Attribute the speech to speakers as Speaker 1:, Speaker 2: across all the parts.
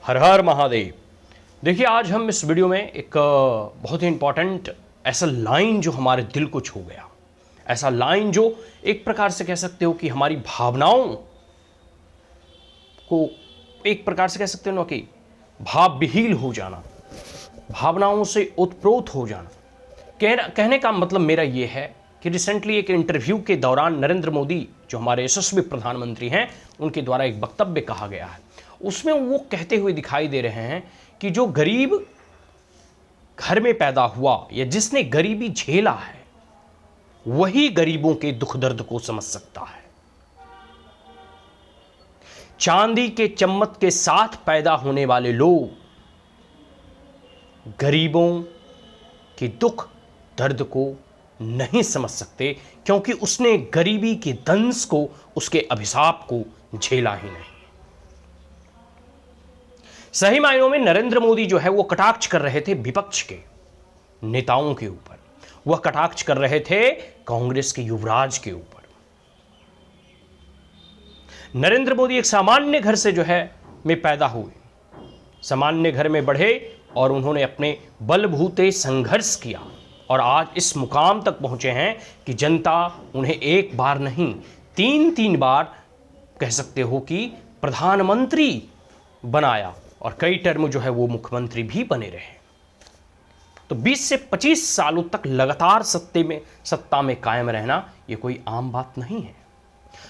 Speaker 1: हर हर महादेव। देखिए, आज हम इस वीडियो में एक बहुत ही इंपॉर्टेंट ऐसा लाइन जो हमारे दिल को छू गया, ऐसा लाइन जो एक प्रकार से कह सकते हो कि हमारी भावनाओं को एक प्रकार से कह सकते हो ना कि भाव विहील हो जाना, भावनाओं से ओतप्रोत हो जाना। कहने का मतलब मेरा यह है कि रिसेंटली एक इंटरव्यू के दौरान नरेंद्र मोदी जो हमारे यशस्वी प्रधानमंत्री हैं, उनके द्वारा एक वक्तव्य कहा गया है। उसमें वो कहते हुए दिखाई दे रहे हैं कि जो गरीब घर में पैदा हुआ या जिसने गरीबी झेला है, वही गरीबों के दुख दर्द को समझ सकता है। चांदी के चम्मच के साथ पैदा होने वाले लोग गरीबों के दुख दर्द को नहीं समझ सकते, क्योंकि उसने गरीबी के दंश को, उसके अभिशाप को झेला ही नहीं। सही मायनों में नरेंद्र मोदी जो है वो कटाक्ष कर रहे थे विपक्ष के नेताओं के ऊपर, वह कटाक्ष कर रहे थे कांग्रेस के युवराज के ऊपर। नरेंद्र मोदी एक सामान्य घर से जो है में पैदा हुए, सामान्य घर में बढ़े और उन्होंने अपने बलबूते संघर्ष किया और आज इस मुकाम तक पहुंचे हैं कि जनता उन्हें एक बार नहीं, तीन बार कह सकते हो कि प्रधानमंत्री बनाया और कई टर्म जो है वो मुख्यमंत्री भी बने रहे। तो 20 से 25 सालों तक लगातार सत्ता में कायम रहना ये कोई आम बात नहीं है।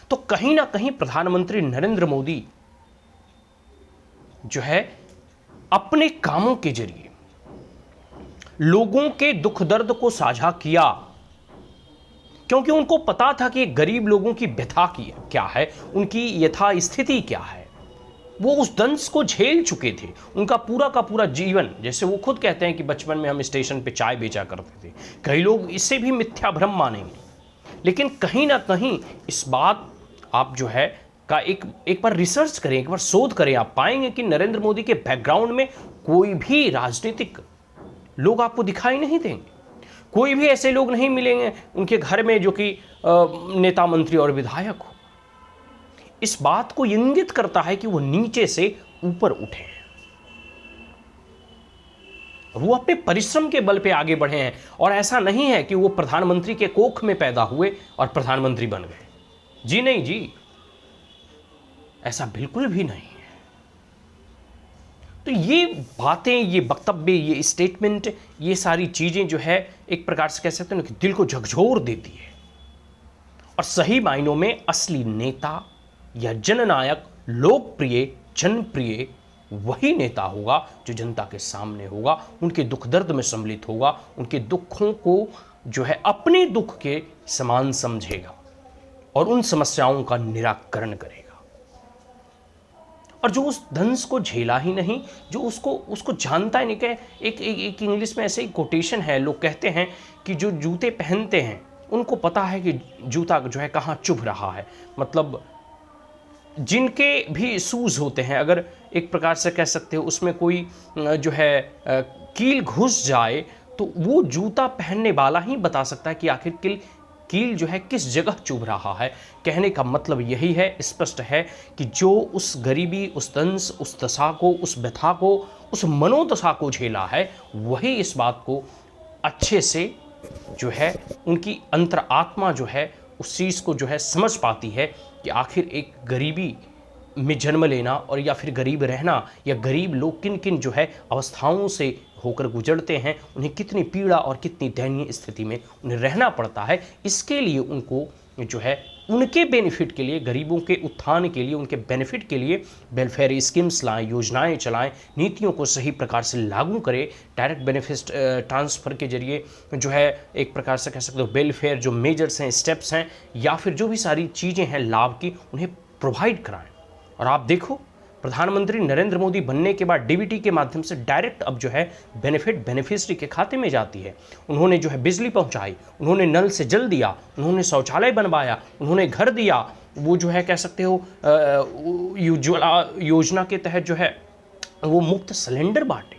Speaker 1: तो कहीं ना कहीं प्रधानमंत्री नरेंद्र मोदी जो है अपने कामों के जरिए लोगों के दुख दर्द को साझा किया, क्योंकि उनको पता था कि गरीब लोगों की व्यथा की क्या है, उनकी यथा स्थिति क्या है। वो उस दंश को झेल चुके थे। उनका पूरा का पूरा जीवन, जैसे वो खुद कहते हैं कि बचपन में हम स्टेशन पे चाय बेचा करते थे, कई लोग इससे भी मिथ्या भ्रम मानेंगे, लेकिन कहीं ना कहीं इस बात आप जो है का एक बार रिसर्च करें, एक बार शोध करें, आप पाएंगे कि नरेंद्र मोदी के बैकग्राउंड में कोई भी राजनीतिक लोग आपको दिखाई नहीं देंगे। कोई भी ऐसे लोग नहीं मिलेंगे उनके घर में जो कि नेता, मंत्री और विधायक हो। इस बात को इंगित करता है कि वो नीचे से ऊपर उठे हैं, वो अपने परिश्रम के बल पे आगे बढ़े हैं। और ऐसा नहीं है कि वो प्रधानमंत्री के कोख में पैदा हुए और प्रधानमंत्री बन गए। जी नहीं जी, ऐसा बिल्कुल भी नहीं है। तो ये बातें, ये वक्तव्य, ये स्टेटमेंट, ये सारी चीजें जो है एक प्रकार से कह सकते हैं कि दिल को झकझोर देती है। और सही मायनों में असली नेता या जननायक, लोकप्रिय, जनप्रिय वही नेता होगा जो जनता के सामने होगा, उनके दुख दर्द में सम्मिलित होगा, उनके दुखों को जो है अपने दुख के समान समझेगा और उन समस्याओं का निराकरण करेगा। और जो उस दंश को झेला ही नहीं, जो उसको जानता ही नहीं। कि एक इंग्लिश में ऐसे ही कोटेशन है, लोग कहते हैं कि जो जूते पहनते हैं उनको पता है कि जूता जो है कहाँ चुभ रहा है। मतलब जिनके भी शूज़ होते हैं, अगर एक प्रकार से कह सकते हो उसमें कोई जो है कील घुस जाए, तो वो जूता पहनने वाला ही बता सकता है कि आखिर कील जो है किस जगह चुभ रहा है। कहने का मतलब यही है, स्पष्ट है कि जो उस गरीबी, उस दंश, उस दशा को, उस व्यथा को, उस मनोदशा को झेला है, वही इस बात को अच्छे से जो है उनकी अंतरात्मा जो है उस चीज़ को जो है समझ पाती है कि आखिर एक गरीबी में जन्म लेना और या फिर गरीब रहना, या गरीब लोग किन किन जो है अवस्थाओं से होकर गुजरते हैं, उन्हें कितनी पीड़ा और कितनी दयनीय स्थिति में उन्हें रहना पड़ता है। इसके लिए उनको जो है उनके बेनिफिट के लिए, गरीबों के उत्थान के लिए, उनके बेनिफिट के लिए वेलफेयर स्कीम्स लाएं, योजनाएं चलाएं, नीतियों को सही प्रकार से लागू करें, डायरेक्ट बेनिफिट ट्रांसफ़र के जरिए जो है एक प्रकार से कह सकते हो वेलफेयर जो मेजर्स हैं, स्टेप्स हैं, या फिर जो भी सारी चीज़ें हैं लाभ की, उन्हें प्रोवाइड कराएं। और आप देखो, प्रधानमंत्री नरेंद्र मोदी बनने के बाद डीबीटी के माध्यम से डायरेक्ट अब जो है बेनिफिट बेनिफिशियरी के खाते में जाती है। उन्होंने जो है बिजली पहुंचाई, उन्होंने नल से जल दिया, उन्होंने शौचालय बनवाया, उन्होंने घर दिया। वो जो है कह सकते हो उज्ज्वला योजना के तहत जो है वो मुफ्त सिलेंडर बांटे।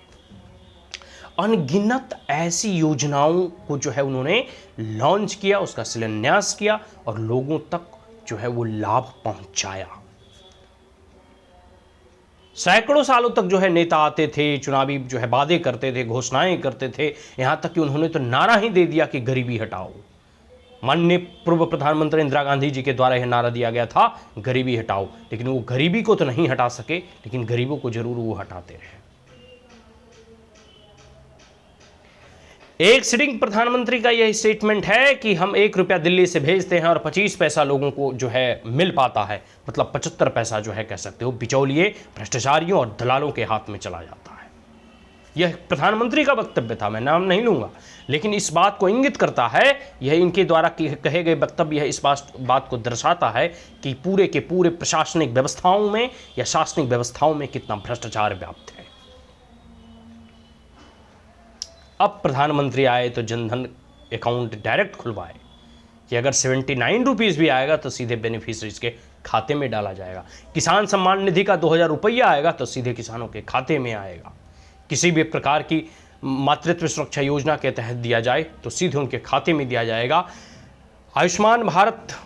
Speaker 1: अनगिनत ऐसी योजनाओं को जो है उन्होंने लॉन्च किया, उसका शिलान्यास किया और लोगों तक जो है वो लाभ पहुंचाया। सैकड़ों सालों तक जो है नेता आते थे, चुनावी जो है वादे करते थे, घोषणाएं करते थे, यहां तक कि उन्होंने तो नारा ही दे दिया कि गरीबी हटाओ। माननीय पूर्व प्रधानमंत्री इंदिरा गांधी जी के द्वारा यह नारा दिया गया था, गरीबी हटाओ, लेकिन वो गरीबी को तो नहीं हटा सके, लेकिन गरीबों को जरूर वो हटाते रहे। एक सिटिंग प्रधानमंत्री का यह स्टेटमेंट है कि हम 1 रुपया दिल्ली से भेजते हैं और 25 पैसा लोगों को जो है मिल पाता है, मतलब 75 पैसा जो है कह सकते हो बिचौलिए, भ्रष्टाचारियों और दलालों के हाथ में चला जाता है। यह प्रधानमंत्री का वक्तव्य था, मैं नाम नहीं लूंगा, लेकिन इस बात को इंगित करता है, यह इनके द्वारा कहे गए वक्तव्य इस बात को दर्शाता है कि पूरे के पूरे प्रशासनिक व्यवस्थाओं में या शासनिक व्यवस्थाओं में कितना भ्रष्टाचार व्याप्त है। अब प्रधानमंत्री आए तो जनधन अकाउंट डायरेक्ट खुलवाए कि अगर 79 रुपीज़ भी आएगा तो सीधे बेनिफिशरीज के खाते में डाला जाएगा। किसान सम्मान निधि का 2000 रुपया आएगा तो सीधे किसानों के खाते में आएगा। किसी भी प्रकार की मातृत्व सुरक्षा योजना के तहत दिया जाए तो सीधे उनके खाते में दिया जाएगा। आयुष्मान भारत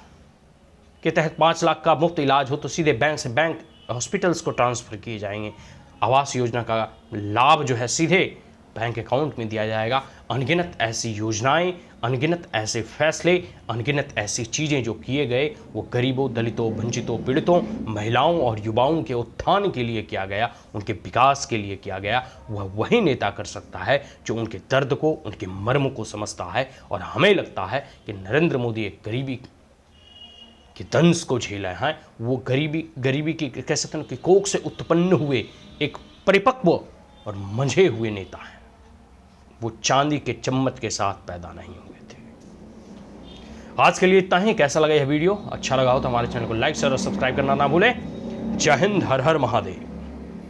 Speaker 1: के तहत 5 लाख का मुफ्त इलाज हो तो सीधे बैंक से बैंक हॉस्पिटल्स को ट्रांसफ़र किए जाएंगे। आवास योजना का लाभ जो है सीधे बैंक अकाउंट में दिया जाएगा। अनगिनत ऐसी योजनाएं, अनगिनत ऐसे फैसले, अनगिनत ऐसी चीज़ें जो किए गए वो गरीबों, दलितों, वंचितों, पीड़ितों, महिलाओं और युवाओं के उत्थान के लिए किया गया, उनके विकास के लिए किया गया। वह वही नेता कर सकता है जो उनके दर्द को, उनके मर्म को समझता है। और हमें लगता है कि नरेंद्र मोदी एक गरीबी के दंश को झेले हैं। वो गरीबी की कह सकते हैं कि कोख से उत्पन्न हुए एक परिपक्व और मंझे हुए नेता हैं। वो चांदी के चम्मच के साथ पैदा नहीं हुए थे। आज के लिए इतना ही। कैसा लगा यह वीडियो? अच्छा लगा हो तो हमारे चैनल को लाइक, शेयर और सब्सक्राइब करना ना भूलें। जय हिंद, हर हर महादेव।